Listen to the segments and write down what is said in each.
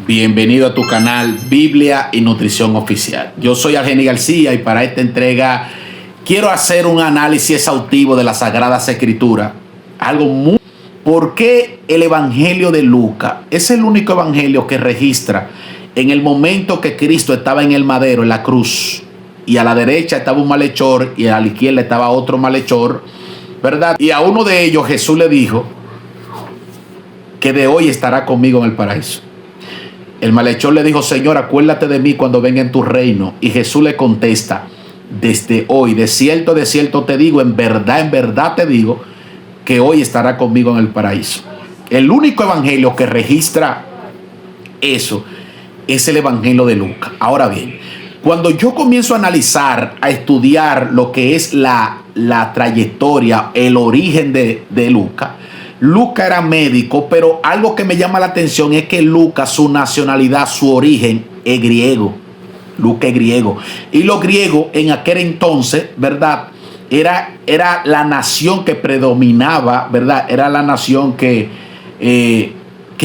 Bienvenido a tu canal Biblia y Nutrición Oficial. Yo soy Argeni García y para esta entrega quiero hacer un análisis exhaustivo de las Sagradas Escrituras. ¿Por qué el Evangelio de Lucas es el único evangelio que registra en el momento que Cristo estaba en el madero, en la cruz, y a la derecha estaba un malhechor y a la izquierda estaba otro malhechor, ¿verdad? Y a uno de ellos Jesús le dijo que de hoy estará conmigo en el paraíso? El malhechor le dijo: Señor, acuérdate de mí cuando venga en tu reino. Y Jesús le contesta: desde hoy, de cierto te digo, en verdad te digo, que hoy estará conmigo en el paraíso. El único evangelio que registra eso es el Evangelio de Lucas. Ahora bien, cuando yo comienzo a analizar, a estudiar lo que es la trayectoria, el origen de Lucas, Lucas era médico, pero algo que me llama la atención es que Lucas, su nacionalidad, su origen es griego. Lucas es griego. Y los griegos en aquel entonces, ¿verdad?, era la nación que predominaba, ¿verdad? Era la nación que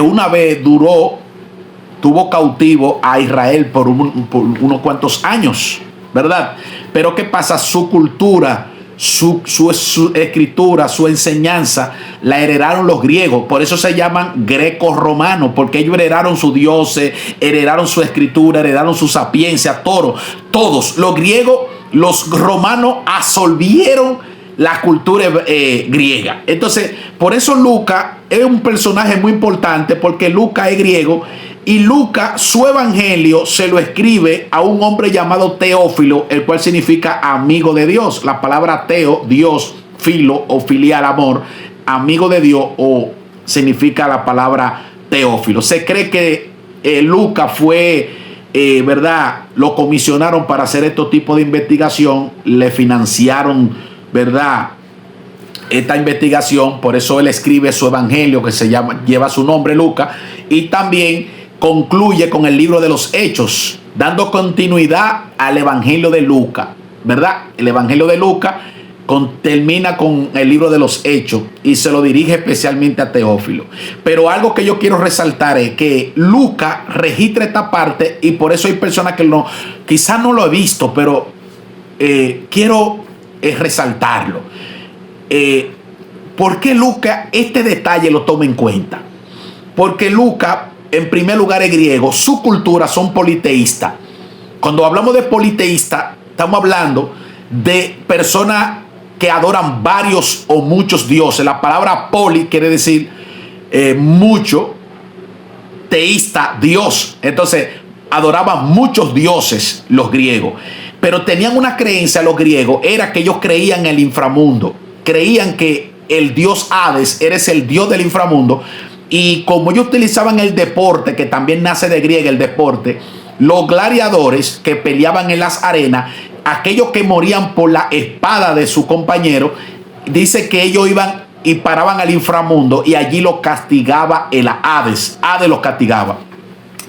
una vez tuvo cautivo a Israel por unos cuantos años, ¿verdad? Pero ¿qué pasa? Su cultura, su escritura, su enseñanza la heredaron los griegos. Por eso se llaman greco-romanos, porque ellos heredaron sus dioses, heredaron su escritura, heredaron su sapiencia, todos. Los griegos, los romanos absorbieron la cultura griega. Entonces, por eso Lucas es un personaje muy importante, porque Lucas es griego. Y Lucas, su evangelio, se lo escribe a un hombre llamado Teófilo, el cual significa amigo de Dios. La palabra teo, Dios, filo o filial, amor, amigo de Dios, o significa la palabra Teófilo. Se cree que Lucas fue, ¿verdad?, lo comisionaron para hacer este tipo de investigación, le financiaron, ¿verdad?, esta investigación. Por eso él escribe su evangelio que lleva su nombre, Lucas, y también concluye con el libro de los Hechos, dando continuidad al Evangelio de Lucas, ¿verdad? El Evangelio de Lucas termina con el libro de los Hechos y se lo dirige especialmente a Teófilo. Pero algo que yo quiero resaltar es que Lucas registra esta parte, y por eso hay personas que quizás no lo he visto, pero quiero resaltarlo. ¿Por qué Lucas este detalle lo toma en cuenta? Porque Lucas, en primer lugar, es griego. Su cultura son politeístas. Cuando hablamos de politeísta, estamos hablando de personas que adoran varios o muchos dioses. La palabra poli quiere decir mucho, teísta, Dios. Entonces, adoraban muchos dioses los griegos. Pero tenían una creencia los griegos, era que ellos creían en el inframundo. Creían que el dios Hades era el dios del inframundo. Y como ellos utilizaban el deporte, que también nace de griego el deporte, los gladiadores que peleaban en las arenas, aquellos que morían por la espada de su compañero, dice que ellos iban y paraban al inframundo y allí los castigaba el Hades. Hades los castigaba.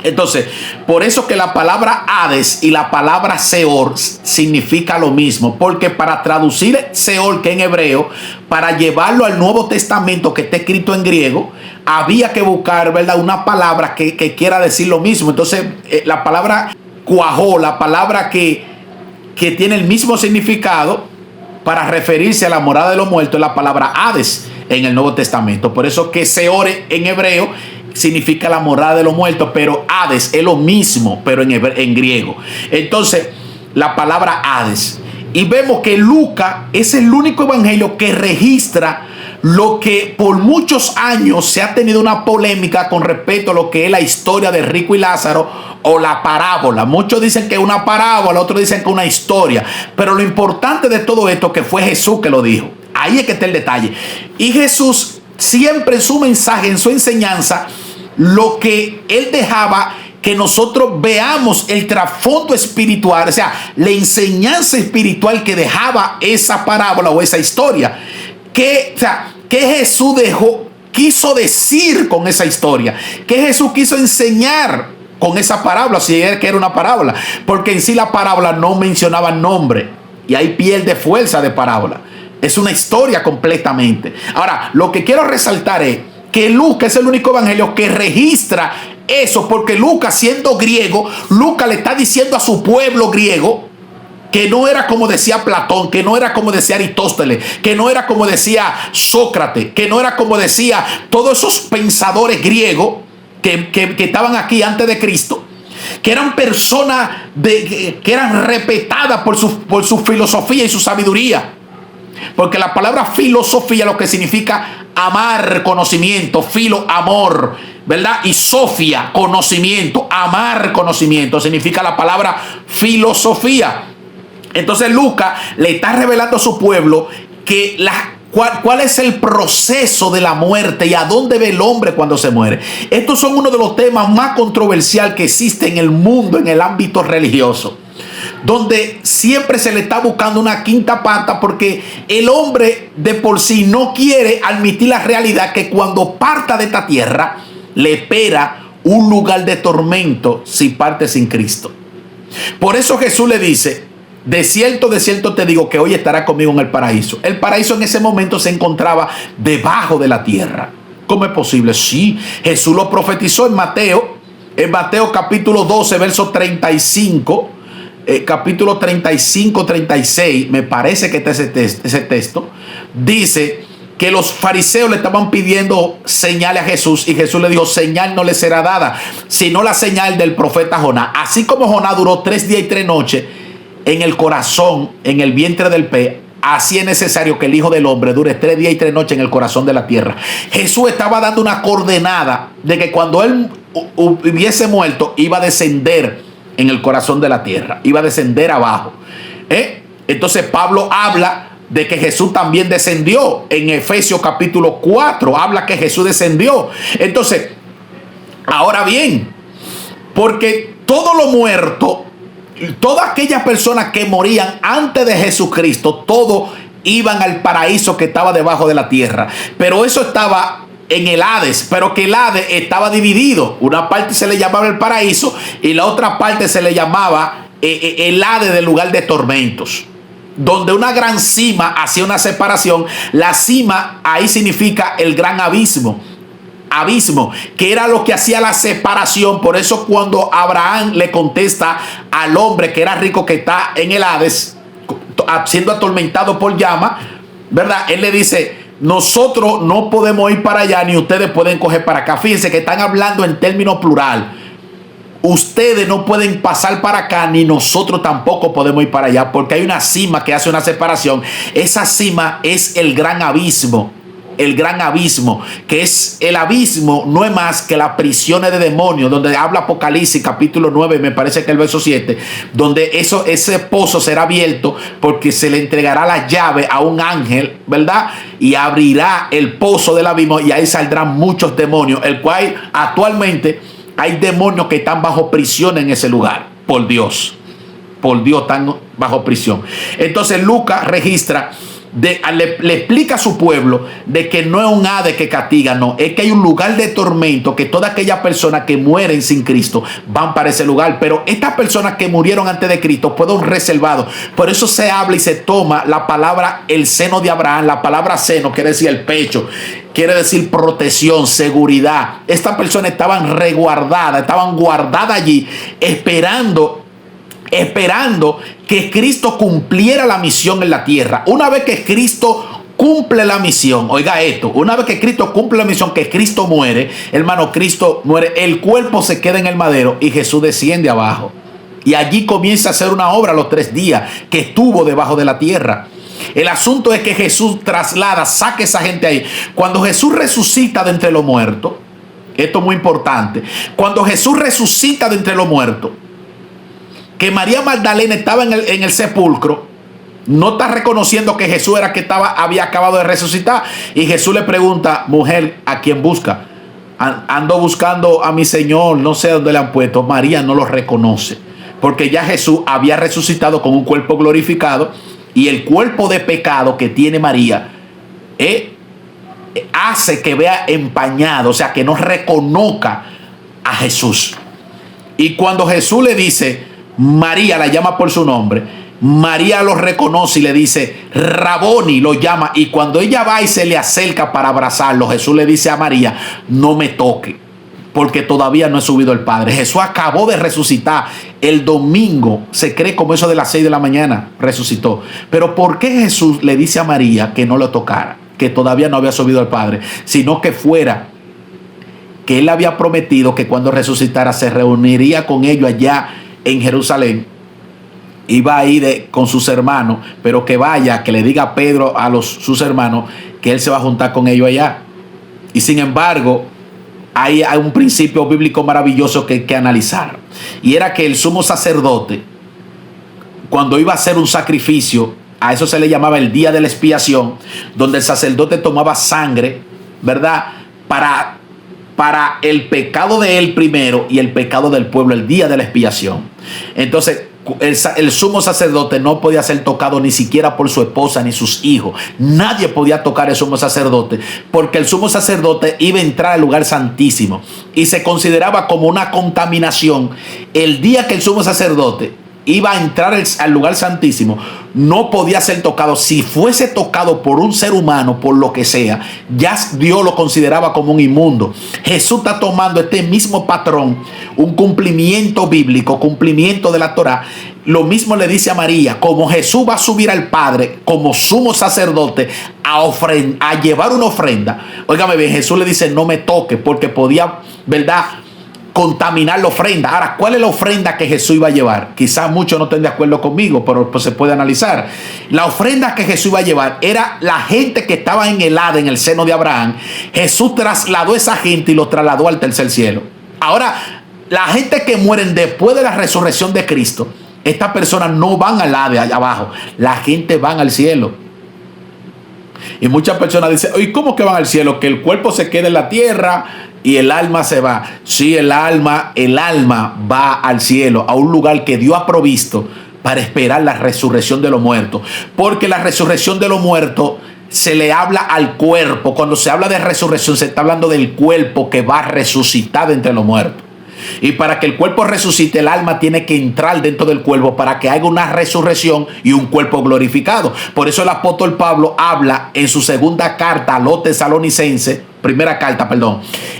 Entonces, por eso que la palabra Hades y la palabra Seor significa lo mismo, porque para traducir Seor, que en hebreo, para llevarlo al Nuevo Testamento que está escrito en griego, había que buscar, ¿verdad?, una palabra que quiera decir lo mismo. Entonces, la palabra cuajó, la palabra que tiene el mismo significado para referirse a la morada de los muertos, es la palabra Hades en el Nuevo Testamento. Por eso que Seor en hebreo significa la morada de los muertos, pero Hades es lo mismo, pero en griego. Entonces, la palabra Hades. Y vemos que Lucas es el único evangelio que registra lo que por muchos años se ha tenido una polémica con respecto a lo que es la historia de Rico y Lázaro, o la parábola. Muchos dicen que es una parábola, otros dicen que es una historia. Pero lo importante de todo esto que fue Jesús que lo dijo. Ahí es que está el detalle. Y Jesús siempre en su mensaje, en su enseñanza, lo que él dejaba que nosotros veamos el trasfondo espiritual, o sea, la enseñanza espiritual que dejaba esa parábola o esa historia. ¿Qué Jesús quiso decir con esa historia? ¿Qué Jesús quiso enseñar con esa parábola? Si era que era una parábola, porque en sí la parábola no mencionaba nombre y ahí pierde fuerza de parábola. Es una historia completamente. Ahora, lo que quiero resaltar es que Lucas es el único evangelio que registra eso porque Lucas, siendo griego, Lucas le está diciendo a su pueblo griego que no era como decía Platón, que no era como decía Aristóteles, que no era como decía Sócrates, que no era como decía todos esos pensadores griegos que estaban aquí antes de Cristo, que eran personas que eran respetadas por su filosofía y su sabiduría. Porque la palabra filosofía lo que significa amar, conocimiento, filo, amor, ¿verdad? Y sofía, conocimiento, amar, conocimiento, significa la palabra filosofía. Entonces Lucas le está revelando a su pueblo que cuál es el proceso de la muerte y a dónde ve el hombre cuando se muere. Estos son uno de los temas más controversiales que existe en el mundo, en el ámbito religioso, donde siempre se le está buscando una quinta pata, porque el hombre de por sí no quiere admitir la realidad que cuando parta de esta tierra le espera un lugar de tormento si parte sin Cristo. Por eso Jesús le dice: de cierto te digo que hoy estará conmigo en el paraíso. El paraíso en ese momento se encontraba debajo de la tierra. ¿Cómo es posible? Sí, Jesús lo profetizó en Mateo capítulo 12, verso 35. Capítulo 35, 36, me parece que está ese texto, dice que los fariseos le estaban pidiendo señales a Jesús, y Jesús le dijo: señal no le será dada, sino la señal del profeta Jonás. Así como Jonás duró 3 días y 3 noches en el corazón, en el vientre del pez, así es necesario que el Hijo del Hombre dure 3 días y 3 noches en el corazón de la tierra. Jesús estaba dando una coordenada de que cuando él hubiese muerto, iba a descender en el corazón de la tierra, iba a descender abajo. Entonces Pablo habla de que Jesús también descendió. En Efesios capítulo 4 habla que Jesús descendió. Entonces, ahora bien, porque todo lo muerto, todas aquellas personas que morían antes de Jesucristo, todos iban al paraíso que estaba debajo de la tierra. Pero eso estaba en el Hades, pero que el Hades estaba dividido. Una parte se le llamaba el paraíso y la otra parte se le llamaba el Hades, del lugar de tormentos, donde una gran cima hacía una separación. La cima ahí significa el gran abismo, que era lo que hacía la separación. Por eso cuando Abraham le contesta al hombre que era rico, que está en el Hades siendo atormentado por llama, ¿verdad? Él le dice: nosotros no podemos ir para allá, ni ustedes pueden coger para acá. Fíjense que están hablando en términos plural. Ustedes no pueden pasar para acá, ni nosotros tampoco podemos ir para allá, porque hay una cima que hace una separación. Esa cima es el gran abismo. El gran abismo, que es el abismo, no es más que las prisiones de demonios, donde habla Apocalipsis capítulo 9, me parece que el verso 7, donde ese pozo será abierto, porque se le entregará la llave a un ángel, ¿verdad? Y abrirá el pozo del abismo, y ahí saldrán muchos demonios, el cual actualmente hay demonios que están bajo prisión en ese lugar, por Dios están bajo prisión. Entonces Lucas registra, le explica a su pueblo de que no es un Hades que castiga, no, es que hay un lugar de tormento, que todas aquellas personas que mueren sin Cristo van para ese lugar. Pero estas personas que murieron antes de Cristo fueron reservados. Por eso se habla y se toma la palabra el seno de Abraham. La palabra seno quiere decir el pecho, quiere decir protección, seguridad. Estas personas estaban resguardadas, estaban guardadas allí, esperando que Cristo cumpliera la misión en la tierra. Una vez que Cristo cumple la misión, oiga esto, una vez que Cristo cumple la misión, que Cristo muere, hermano, Cristo muere, el cuerpo se queda en el madero y Jesús desciende abajo. Y allí comienza a hacer una obra los 3 días que estuvo debajo de la tierra. El asunto es que Jesús traslada, saca a esa gente ahí. Cuando Jesús resucita de entre los muertos, esto es muy importante, cuando Jesús resucita de entre los muertos, que María Magdalena estaba en el sepulcro, no está reconociendo que Jesús era que había acabado de resucitar. Y Jesús le pregunta: mujer, ¿a quién busca? Ando buscando a mi Señor, no sé dónde le han puesto. María no lo reconoce, porque ya Jesús había resucitado con un cuerpo glorificado, y el cuerpo de pecado que tiene María hace que vea empañado, o sea, que no reconozca a Jesús. Y cuando Jesús le dice María, la llama por su nombre, María lo reconoce y le dice Raboni, lo llama. Y cuando ella va y se le acerca para abrazarlo, Jesús le dice a María: no me toque, porque todavía no he subido al Padre. Jesús acabó de resucitar. El domingo, se cree como eso de las 6 de la mañana, resucitó. Pero ¿por qué Jesús le dice a María que no lo tocara? Que todavía no había subido al Padre, sino que fuera, que él había prometido que cuando resucitara se reuniría con ellos allá en Jerusalén. Iba a ir con sus hermanos, pero que vaya, que le diga a Pedro, sus hermanos, que él se va a juntar con ellos allá. Y sin embargo, hay un principio bíblico maravilloso que hay que analizar. Y era que el sumo sacerdote, cuando iba a hacer un sacrificio, a eso se le llamaba el día de la expiación, donde el sacerdote tomaba sangre, ¿verdad? Para el pecado de él primero y el pecado del pueblo, el día de la expiación. Entonces, el sumo sacerdote no podía ser tocado ni siquiera por su esposa ni sus hijos. Nadie podía tocar al sumo sacerdote, porque el sumo sacerdote iba a entrar al lugar santísimo y se consideraba como una contaminación. El día que el sumo sacerdote iba a entrar al lugar santísimo, no podía ser tocado. Si fuese tocado por un ser humano, por lo que sea, ya Dios lo consideraba como un inmundo. Jesús está tomando este mismo patrón, un cumplimiento bíblico, cumplimiento de la Torá. Lo mismo le dice a María, como Jesús va a subir al Padre como sumo sacerdote a llevar una ofrenda. Óigame bien, Jesús le dice, no me toque, porque podía, ¿verdad?, contaminar la ofrenda. Ahora, ¿cuál es la ofrenda que Jesús iba a llevar? Quizás muchos no estén de acuerdo conmigo, pero pues se puede analizar. La ofrenda que Jesús iba a llevar era la gente que estaba en el Hades, en el seno de Abraham. Jesús trasladó a esa gente y lo trasladó al tercer cielo. Ahora, la gente que mueren después de la resurrección de Cristo, estas personas no van al Hades allá abajo. La gente van al cielo. Y muchas personas dicen, ¿y cómo que van al cielo? Que el cuerpo se queda en la tierra y el alma se va. Sí, el alma va al cielo, a un lugar que Dios ha provisto para esperar la resurrección de los muertos. Porque la resurrección de los muertos se le habla al cuerpo. Cuando se habla de resurrección, se está hablando del cuerpo que va a resucitar de entre los muertos. Y para que el cuerpo resucite, el alma tiene que entrar dentro del cuerpo para que haya una resurrección y un cuerpo glorificado. Por eso el apóstol Pablo habla en su segunda carta a los tesalonicenses,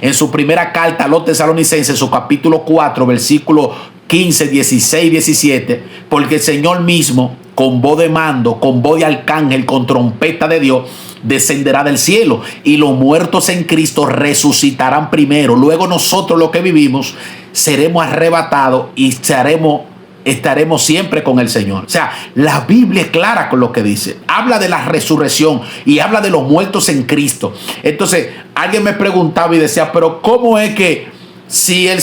en su primera carta a los tesalonicenses, su capítulo 4, versículo 15, 16, 17, porque el Señor mismo, con voz de mando, con voz de arcángel, con trompeta de Dios, descenderá del cielo, y los muertos en Cristo resucitarán primero. Luego nosotros, los que vivimos, seremos arrebatados y estaremos siempre con el Señor. O sea, la Biblia es clara con lo que dice. Habla de la resurrección y habla de los muertos en Cristo. Entonces, alguien me preguntaba y decía, pero ¿cómo es que si el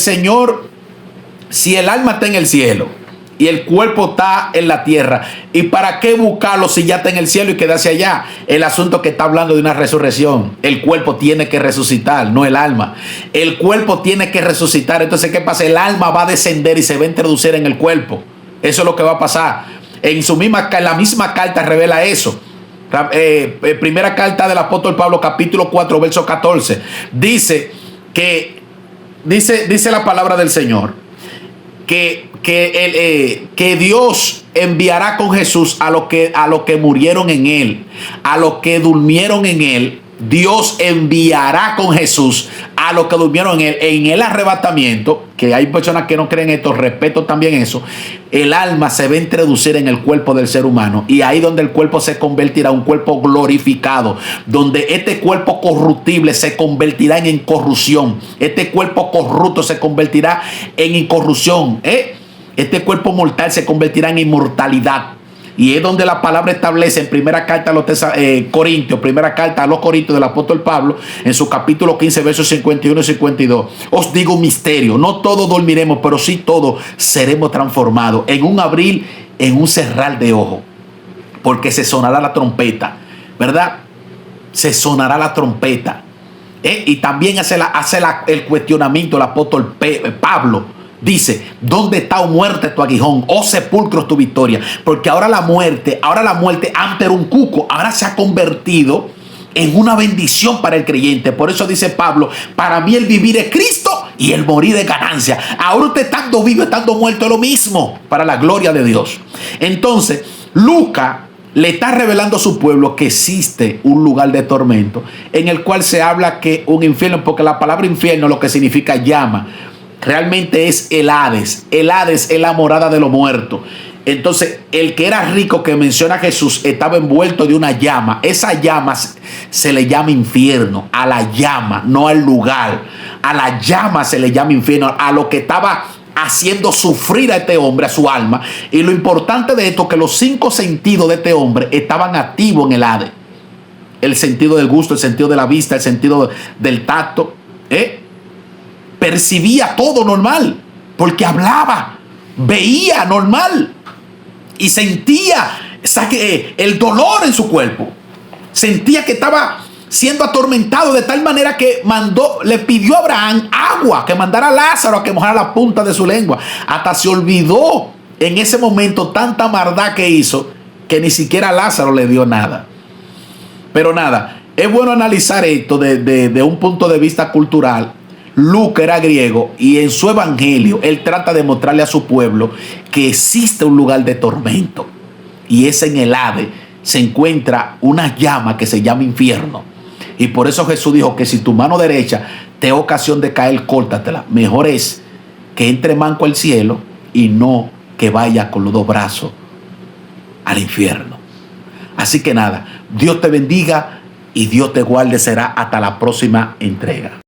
alma está en el cielo y el cuerpo está en la tierra, ¿y para qué buscarlo si ya está en el cielo y quedarse allá? El asunto que está hablando de una resurrección. El cuerpo tiene que resucitar, no el alma. El cuerpo tiene que resucitar. Entonces, ¿qué pasa? El alma va a descender y se va a introducir en el cuerpo. Eso es lo que va a pasar. En la misma carta revela eso. Primera carta del apóstol Pablo, capítulo 4, verso 14. Dice la palabra del Señor, que Dios enviará con Jesús a los que murieron en él, a los que durmieron en él. Dios enviará con Jesús a los que durmieron en el arrebatamiento, que hay personas que no creen esto, respeto también eso. El alma se va a introducir en el cuerpo del ser humano, y ahí donde el cuerpo se convertirá en un cuerpo glorificado, donde este cuerpo corruptible se convertirá en incorrupción, este cuerpo corrupto se convertirá en incorrupción, este cuerpo mortal se convertirá en inmortalidad. Y es donde la palabra establece en primera carta a los Corintios, primera carta a los Corintios del apóstol Pablo, en su capítulo 15, versos 51 y 52. Os digo un misterio: no todos dormiremos, pero sí todos seremos transformados en un abrir, en un cerrar de ojos. Porque se sonará la trompeta, ¿verdad? Se sonará la trompeta. Y también hace el cuestionamiento el apóstol Pablo. Dice, ¿dónde está, oh muerte, tu aguijón? Oh sepulcro, tu victoria. Porque ahora la muerte antes era un cuco, ahora se ha convertido en una bendición para el creyente. Por eso dice Pablo, para mí el vivir es Cristo y el morir es ganancia. Ahora usted estando vivo, estando muerto, es lo mismo, para la gloria de Dios. Entonces, Lucas le está revelando a su pueblo que existe un lugar de tormento en el cual se habla que un infierno, porque la palabra infierno lo que significa llama, realmente es el Hades. El Hades es la morada de los muertos. Entonces, el que era rico que menciona Jesús estaba envuelto de una llama. Esa llama se le llama infierno, a la llama, no al lugar. A la llama se le llama infierno, a lo que estaba haciendo sufrir a este hombre, a su alma. Y lo importante de esto es que los 5 sentidos de este hombre estaban activos en el Hades. El sentido del gusto, el sentido de la vista, el sentido del tacto. Percibía todo normal, porque hablaba, veía normal y sentía el dolor en su cuerpo. Sentía que estaba siendo atormentado de tal manera que le pidió a Abraham agua, que mandara a Lázaro a que mojara la punta de su lengua. Hasta se olvidó en ese momento tanta maldad que hizo que ni siquiera a Lázaro le dio nada. Pero nada, es bueno analizar esto de un punto de vista cultural. Lucas era griego y en su evangelio él trata de mostrarle a su pueblo que existe un lugar de tormento, y es en el Hades se encuentra una llama que se llama infierno. Y por eso Jesús dijo que si tu mano derecha te da ocasión de caer, córtatela. Mejor es que entre manco al cielo y no que vaya con los 2 brazos al infierno. Así que nada, Dios te bendiga y Dios te guarde. Será hasta la próxima entrega.